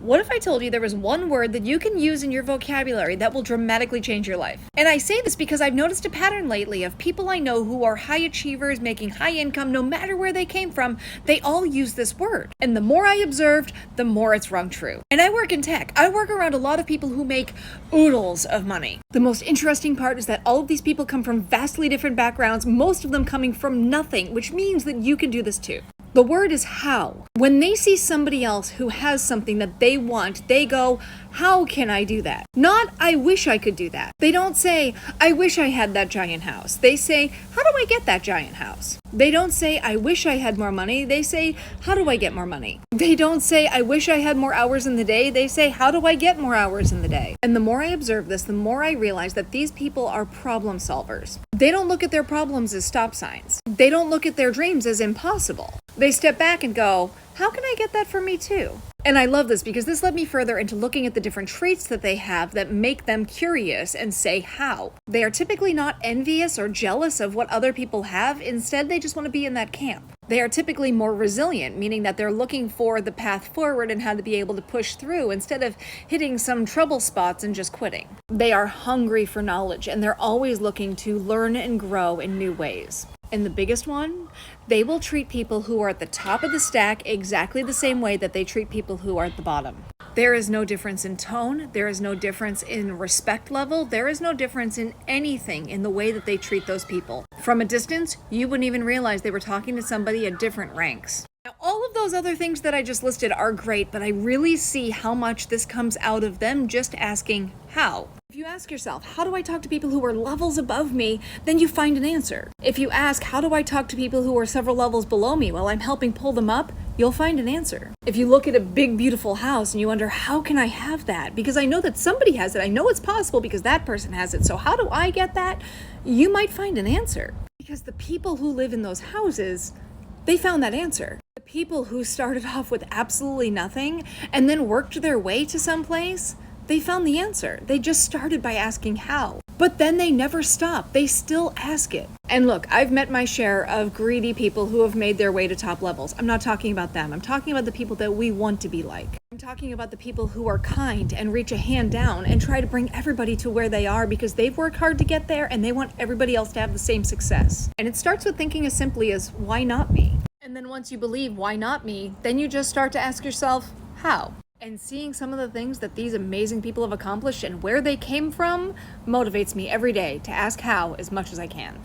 What if I told you there was one word that you can use in your vocabulary that will dramatically change your life? And I say this because I've noticed a pattern lately of people I know who are high achievers, making high income, no matter where they came from, they all use this word. And the more I observed, the more it's rung true. And I work in tech. I work around a lot of people who make oodles of money. The most interesting part is that all of these people come from vastly different backgrounds, most of them coming from nothing, which means that you can do this too. The word is how. When they see somebody else who has something that they want, they go, how can I do that? Not, I wish I could do that. They don't say, I wish I had that giant house. They say, how do I get that giant house? They don't say, I wish I had more money. They say, how do I get more money? They don't say, I wish I had more hours in the day. They say, how do I get more hours in the day? And the more I observe this, the more I realize that these people are problem solvers. They don't look at their problems as stop signs. They don't look at their dreams as impossible. They step back and go, how can I get that for me too? And I love this because this led me further into looking at the different traits that they have that make them curious and say how. They are typically not envious or jealous of what other people have. Instead, they just want to be in that camp. They are typically more resilient, meaning that they're looking for the path forward and how to be able to push through instead of hitting some trouble spots and just quitting. They are hungry for knowledge and they're always looking to learn and grow in new ways. And the biggest one, they will treat people who are at the top of the stack exactly the same way that they treat people who are at the bottom. There is no difference in tone. There is no difference in respect level. There is no difference in anything in the way that they treat those people. From a distance, you wouldn't even realize they were talking to somebody at different ranks. Now, all of those other things that I just listed are great, but I really see how much this comes out of them just asking how. If you ask yourself, how do I talk to people who are levels above me, then you find an answer. If you ask, how do I talk to people who are several levels below me while I'm helping pull them up, you'll find an answer. If you look at a big, beautiful house and you wonder, how can I have that? Because I know that somebody has it. I know it's possible because that person has it. So how do I get that? You might find an answer. Because the people who live in those houses, they found that answer. The people who started off with absolutely nothing and then worked their way to someplace, they found the answer. They just started by asking how. But then they never stop. They still ask it. And look, I've met my share of greedy people who have made their way to top levels. I'm not talking about them. I'm talking about the people that we want to be like. I'm talking about the people who are kind and reach a hand down and try to bring everybody to where they are because they've worked hard to get there and they want everybody else to have the same success. And it starts with thinking as simply as, why not me? And then once you believe, why not me, then you just start to ask yourself, how? And seeing some of the things that these amazing people have accomplished and where they came from motivates me every day to ask how as much as I can.